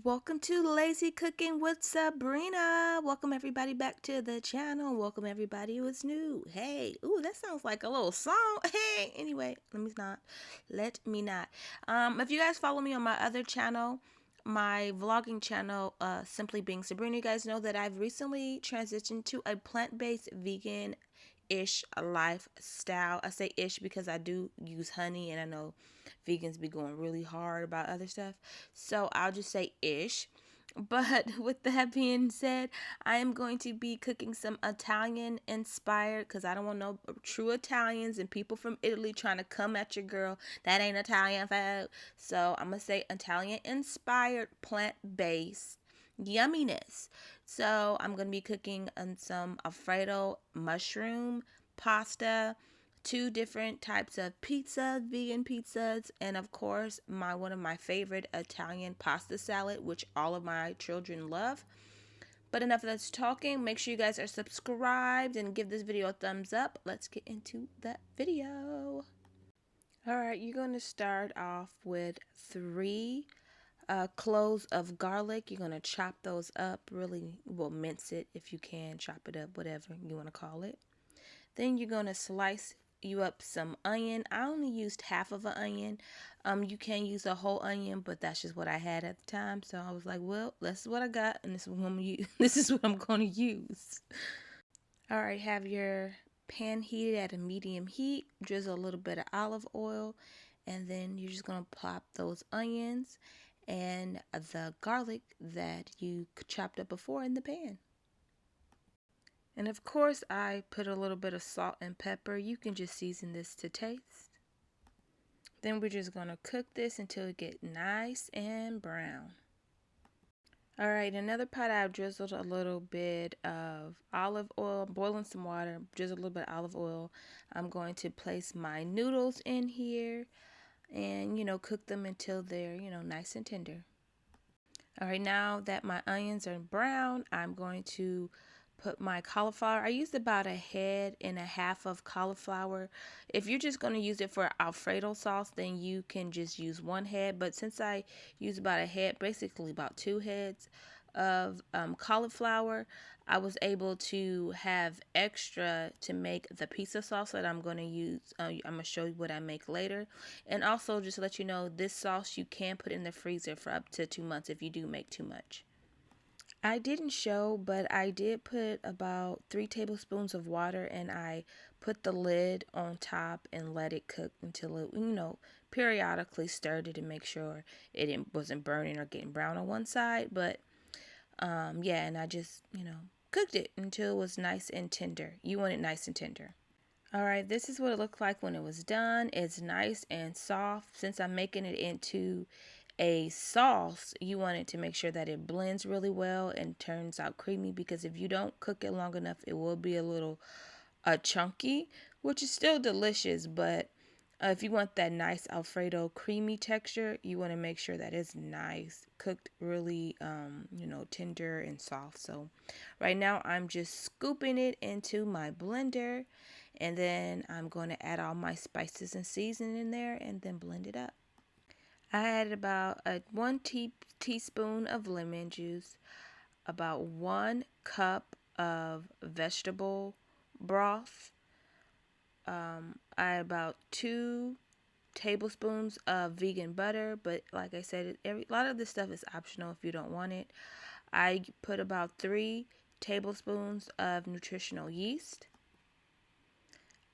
Welcome to Lazy Cooking with Sabrina. Welcome everybody back to the channel. Welcome everybody who is new. Hey, ooh, that sounds like a little song. Hey, anyway, let me not. If you guys follow me on my other channel, my vlogging channel, Simply Being Sabrina, you guys know that I've recently transitioned to a plant-based vegan-ish lifestyle. I say ish because I do use honey, and I know vegans be going really hard about other stuff, so I'll just say ish. But with that being said, I am going to be cooking some Italian inspired, because I don't want no true Italians and people from Italy trying to come at your girl. That ain't Italian food. So I'm going to say Italian inspired plant based yumminess. So I'm going to be cooking some Alfredo mushroom pasta, two different types of pizza, vegan pizzas, and of course one of my favorite Italian pasta salad, which all of my children love. But enough of this talking. Make sure you guys are subscribed and give this video a thumbs up. Let's get into the video. Alright, you're going to start off with three cloves of garlic. You're going to chop those up, really, well, mince it if you can, chop it up, whatever you want to call it. Then you're going to slice you up some onion. I only used half of an onion. You can use a whole onion, but that's just what I had at the time. So I was like, well, this is what I got, and this is what I'm use. This is what I'm going to use. All right, have your pan heated at a medium heat. Drizzle a little bit of olive oil, and then you're just going to plop those onions and the garlic that you chopped up before in the pan. And of course, I put a little bit of salt and pepper. You can just season this to taste. Then we're just going to cook this until it gets nice and brown. Alright, another pot, I've drizzled a little bit of olive oil, boiling some water, drizzle a little bit of olive oil. I'm going to place my noodles in here and, cook them until they're, nice and tender. Alright, now that my onions are brown, I'm going to put my cauliflower. I used about a head and a half of cauliflower. If you're just going to use it for Alfredo sauce, then you can just use one head. But since I use about a head, basically about 2 heads of cauliflower, I was able to have extra to make the pizza sauce that I'm going to use. I'm going to show you what I make later. And also, just to let you know, this sauce you can put in the freezer for up to 2 months if you do make too much. I didn't show, but I did put about 3 tablespoons of water, and I put the lid on top and let it cook until it, periodically stirred it to make sure it wasn't burning or getting brown on one side. But, yeah, and I just, cooked it until it was nice and tender. You want it nice and tender. Alright, this is what it looked like when it was done. It's nice and soft. Since I'm making it into a sauce, you want it to make sure that it blends really well and turns out creamy, because if you don't cook it long enough, it will be a little chunky, which is still delicious. But if you want that nice Alfredo creamy texture, you want to make sure that it's nice, cooked really, tender and soft. So right now I'm just scooping it into my blender, and then I'm going to add all my spices and seasoning in there and then blend it up. I added about 1 teaspoon of lemon juice, about 1 cup of vegetable broth, I about 2 tablespoons of vegan butter, but like I said, a lot of this stuff is optional if you don't want it. I put about 3 tablespoons of nutritional yeast,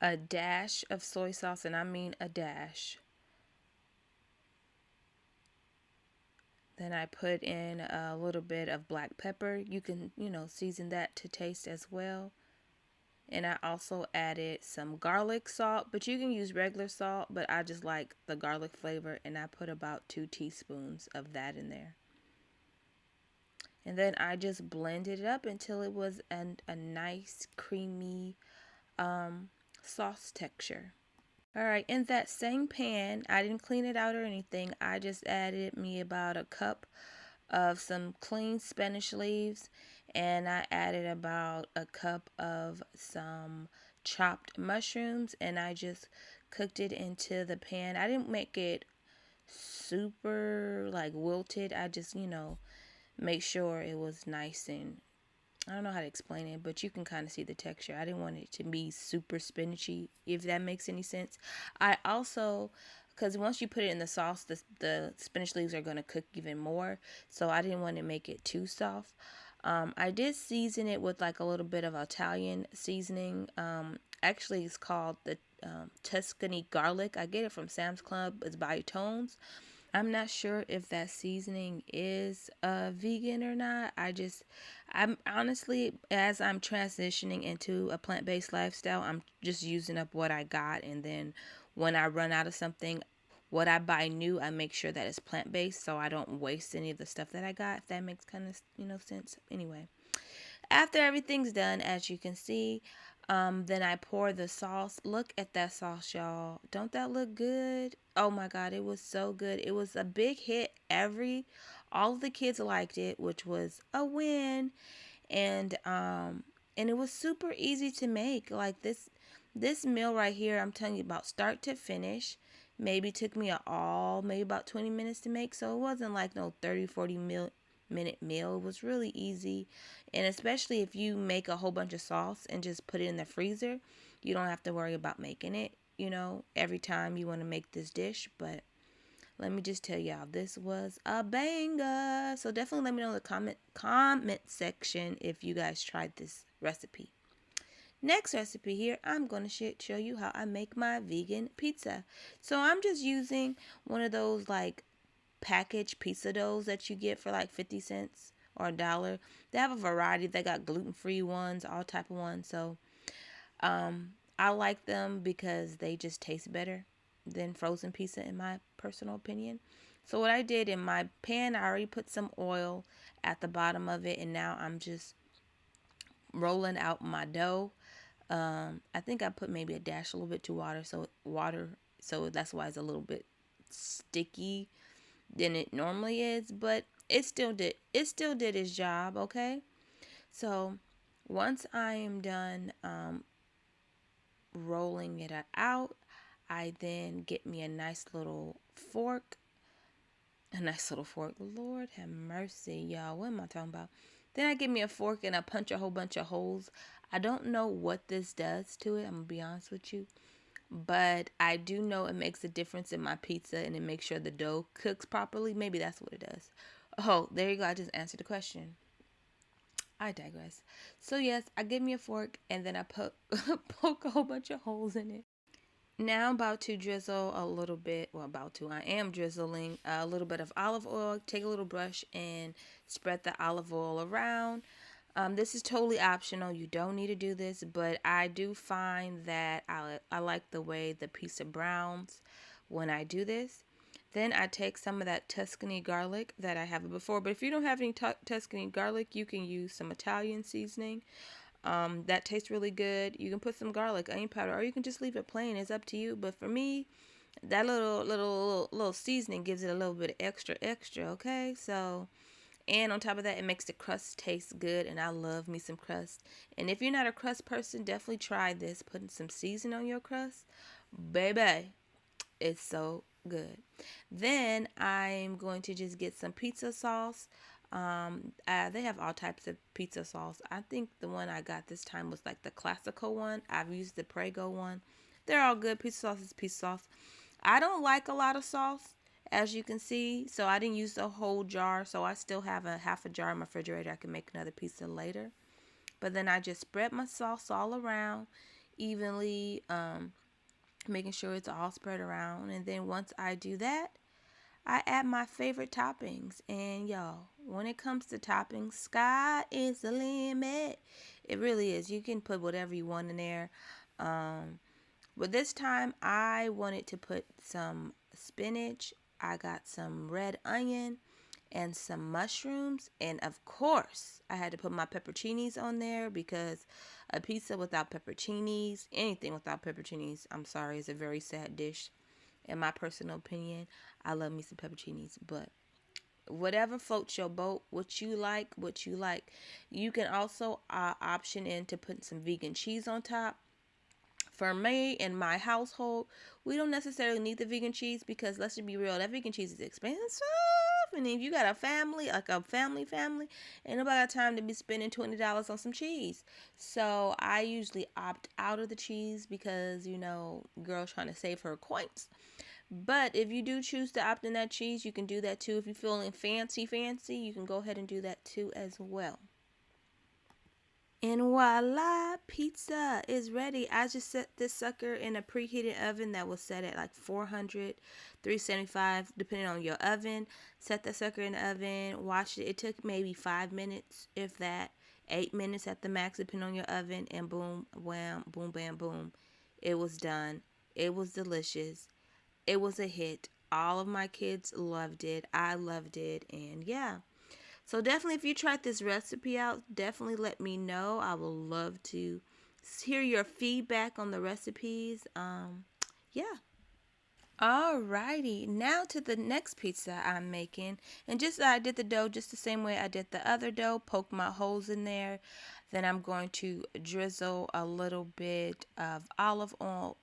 a dash of soy sauce, and I mean a dash. Then I put in a little bit of black pepper. You can, season that to taste as well. And I also added some garlic salt, but you can use regular salt, but I just like the garlic flavor, and I put about 2 teaspoons of that in there. And then I just blended it up until it was a nice creamy sauce texture. Alright, in that same pan, I didn't clean it out or anything. I just added me about a cup of some clean spinach leaves, and I added about a cup of some chopped mushrooms, and I just cooked it into the pan. I didn't make it super like wilted. I just, make sure it was nice and, I don't know how to explain it, but you can kind of see the texture. I didn't want it to be super spinachy, if that makes any sense. I also, because once you put it in the sauce, the spinach leaves are going to cook even more. So I didn't want to make it too soft. I did season it with like a little bit of Italian seasoning. Actually, it's called the Tuscany garlic. I get it from Sam's Club. It's by Tones. I'm not sure if that seasoning is vegan or not. I'm honestly, as I'm transitioning into a plant-based lifestyle, I'm just using up what I got. And then when I run out of something, what I buy new, I make sure that it's plant-based so I don't waste any of the stuff that I got, if that makes kind of, sense. Anyway, after everything's done, as you can see, then I pour the sauce. Look at that sauce, y'all. Don't that look good? Oh my God, it was so good. It was a big hit. All of the kids liked it, which was a win. And it was super easy to make. Like this meal right here, I'm telling you, about start to finish, maybe took me maybe about 20 minutes to make. So it wasn't like no 30-40 minute meal. It was really easy. And especially if you make a whole bunch of sauce and just put it in the freezer, you don't have to worry about making it, every time you want to make this dish. But let me just tell y'all, this was a banger. So definitely let me know in the comment section if you guys tried this recipe. Next recipe here, I'm going to show you how I make my vegan pizza. So I'm just using one of those like packaged pizza doughs that you get for like 50 cents or $1. They have a variety. They got gluten-free ones, all type of ones. So I like them because they just taste better than frozen pizza, in my personal opinion. So what I did, in my pan, I already put some oil at the bottom of it, and now I'm just rolling out my dough. I think I put maybe a little bit too water, so that's why it's a little bit sticky than it normally is, but it still did its job. Okay, so once I am done rolling it out, I then get me a nice little fork. Lord have mercy, y'all. What am I talking about? Then I get me a fork and I punch a whole bunch of holes. I don't know what this does to it, I'm gonna be honest with you. But I do know it makes a difference in my pizza, and it makes sure the dough cooks properly. Maybe that's what it does. Oh, there you go. I just answered the question. I digress. So yes, I give me a fork and then I poke a whole bunch of holes in it. Now I'm about to drizzle a little bit. I am drizzling a little bit of olive oil. Take a little brush and spread the olive oil around. This is totally optional. You don't need to do this, but I do find that I like the way the pizza browns when I do this. Then I take some of that Tuscany garlic that I have before. But if you don't have any Tuscany garlic, you can use some Italian seasoning. That tastes really good. You can put some garlic, onion powder, or you can just leave it plain. It's up to you. But for me, that little seasoning gives it a little bit of extra. Okay, so. And on top of that, it makes the crust taste good, and I love me some crust. And if you're not a crust person, definitely try this. Putting some seasoning on your crust, baby, it's so good. Then I'm going to just get some pizza sauce. They have all types of pizza sauce. I think the one I got this time was like the classical one. I've used the Prego one. They're all good. Pizza sauce is pizza sauce. I don't like a lot of sauce, as you can see, so I didn't use the whole jar. So I still have a half a jar in my refrigerator. I can make another pizza later. But then I just spread my sauce all around evenly, making sure it's all spread around. And then once I do that, I add my favorite toppings. And y'all, when it comes to toppings, sky is the limit. It really is. You can put whatever you want in there. But this time I wanted to put some spinach. I got some red onion and some mushrooms. And of course, I had to put my pepperoncinis on there, because a pizza without pepperoncinis, anything without pepperoncinis, I'm sorry, is a very sad dish. In my personal opinion, I love me some pepperoncinis, but whatever floats your boat, what you like. You can also option into putting some vegan cheese on top. For me, in my household, we don't necessarily need the vegan cheese, because let's just be real, that vegan cheese is expensive. And if you got a family, like a family, ain't nobody got time to be spending $20 on some cheese. So I usually opt out of the cheese because, girl trying to save her coins. But if you do choose to opt in that cheese, you can do that too. If you're feeling fancy, you can go ahead and do that too as well. And voila, pizza is ready. I just set this sucker in a preheated oven that was set at like 400, 375, depending on your oven. Set that sucker in the oven, watch it. It took maybe 5 minutes, if that, 8 minutes at the max, depending on your oven. And boom, wham, boom, bam, boom. It was done. It was delicious. It was a hit. All of my kids loved it. I loved it. And yeah. So definitely, if you tried this recipe out, definitely let me know. I would love to hear your feedback on the recipes. Yeah. Alrighty, now to the next pizza I'm making. And I did the dough just the same way I did the other dough. Poke my holes in there. Then I'm going to drizzle a little bit of olive oil.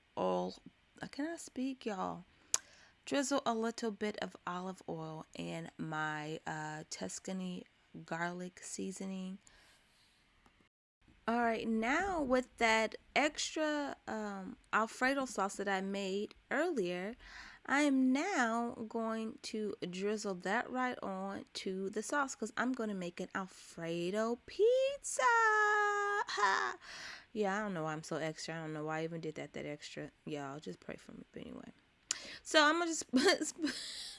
Can I speak, y'all? Drizzle a little bit of olive oil and my Tuscany garlic seasoning. All right, now with that extra Alfredo sauce that I made earlier, I am now going to drizzle that right on to the sauce because I'm going to make an Alfredo pizza. Yeah, I don't know why I'm so extra. I don't know why I even did that extra. Y'all just pray for me. But anyway. So I'm gonna just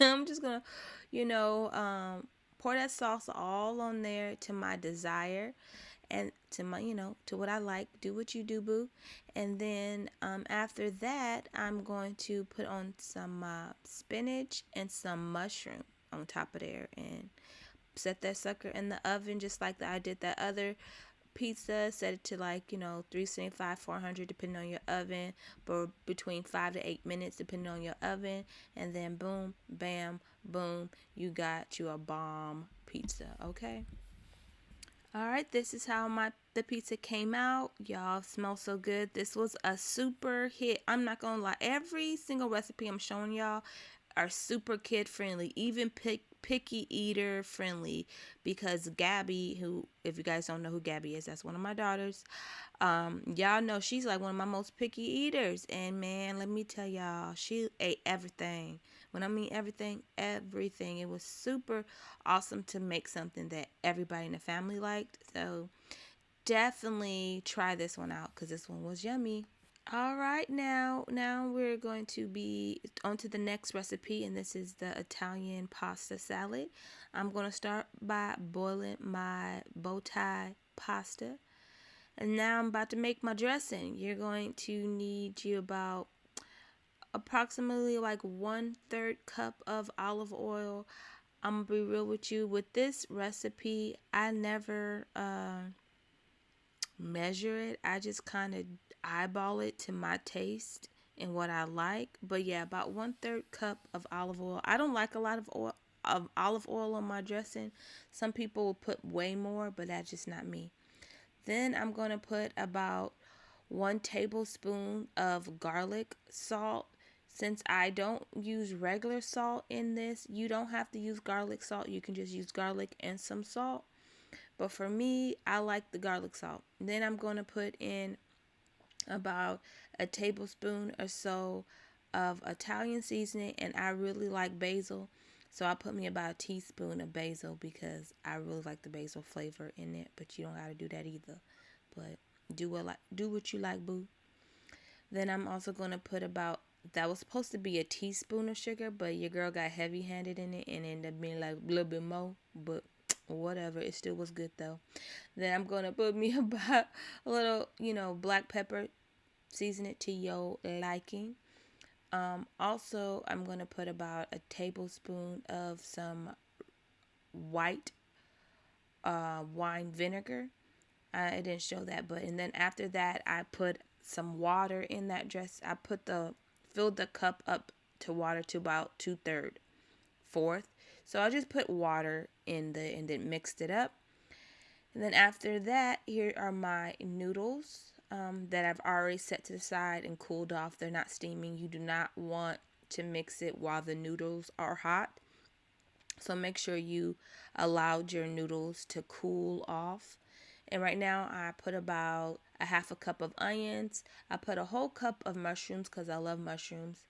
I'm just gonna, pour that sauce all on there to my desire and to my, to what I like. Do what you do, boo. And then after that, I'm going to put on some spinach and some mushroom on top of there and set that sucker in the oven just like I did that other pizza. Set it to 375, 400 depending on your oven, but between 5 to 8 minutes depending on your oven. And then boom, bam, boom, you got you a bomb pizza. Okay. All right, this is how the pizza came out. Y'all, smell so good. This was a super hit. I'm not gonna lie, every single recipe I'm showing y'all are super kid friendly, even picky eater friendly, because Gabby, who, if you guys don't know who Gabby is, that's one of my daughters. Y'all know she's like one of my most picky eaters, and man, let me tell y'all, she ate everything. When I mean everything, everything. It was super awesome to make something that everybody in the family liked. So definitely try this one out because this one was yummy. All right, now we're going to be on to the next recipe, and this is the Italian pasta salad. I'm going to start by boiling my bow tie pasta. And now I'm about to make my dressing. You're going to need about approximately like 1/3 cup of olive oil. I'm going to be real with you. With this recipe, I never measure it. I just kind of eyeball it to my taste and what I like. But yeah, about 1/3 cup of olive oil. I don't like a lot of olive oil on my dressing. Some people will put way more, but that's just not me. Then I'm going to put about 1 tablespoon of garlic salt. Since I don't use regular salt in this, you don't have to use garlic salt. You can just use garlic and some salt. But for me, I like the garlic salt. Then I'm going to put in about a tablespoon or so of Italian seasoning, and I really like basil. So I put me about a teaspoon of basil because I really like the basil flavor in it, but you don't got to do that either. But do what you like, boo. Then I'm also going to put that was supposed to be a teaspoon of sugar, but your girl got heavy-handed in it and ended up being like a little bit more, but whatever, it still was good though. Then I'm going to put me about a little, black pepper, season it to your liking. Also, I'm going to put about a tablespoon of some white wine vinegar. I didn't show that, and then after that, I put some water in that dress. I filled the cup up to water to about 2/3, 4th. So I just put water and then mixed it up. And then after that, here are my noodles that I've already set to the side and cooled off. They're not steaming. You do not want to mix it while the noodles are hot. So make sure you allowed your noodles to cool off. And right now I put about a half a cup of onions. I put a whole cup of mushrooms because I love mushrooms.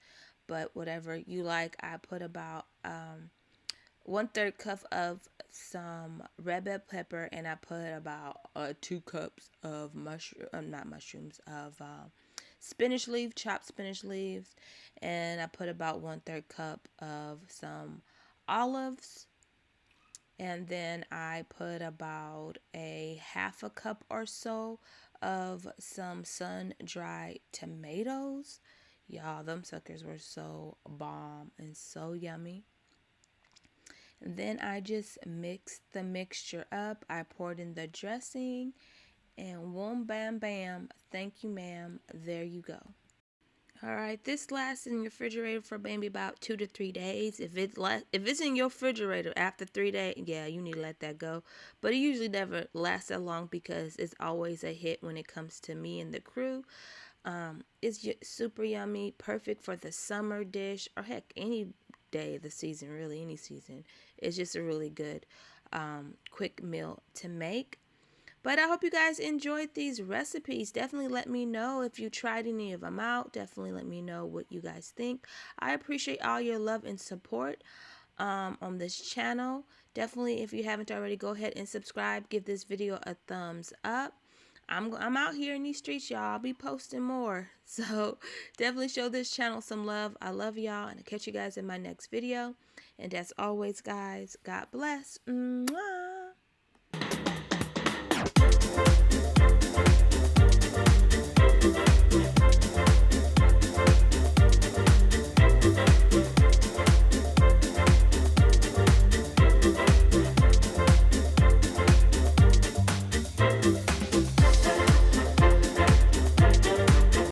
But whatever you like, I put about 1/3 cup of some red bell pepper, and I put about 2 cups of not mushrooms, of spinach leaf, chopped spinach leaves, and I put about 1/3 cup of some olives, and then I put about a half a cup or so of some sun-dried tomatoes. Y'all, them suckers were so bomb and so yummy. And then I just mixed the mixture up. I poured in the dressing, and whoom, bam, bam. Thank you, ma'am. There you go. All right, this lasts in your refrigerator for maybe about 2 to 3 days. If it's in your refrigerator after 3 days, yeah, you need to let that go. But it usually never lasts that long because it's always a hit when it comes to me and the crew. It's super yummy, perfect for the summer dish, or heck, any day of the season, really, any season. It's just a really good, quick meal to make. But I hope you guys enjoyed these recipes. Definitely let me know if you tried any of them out. Definitely let me know what you guys think. I appreciate all your love and support on this channel. Definitely, if you haven't already, go ahead and subscribe. Give this video a thumbs up. I'm out here in these streets, y'all. I'll be posting more. So definitely show this channel some love. I love y'all, and I'll catch you guys in my next video. And as always, guys, God bless. Mwah.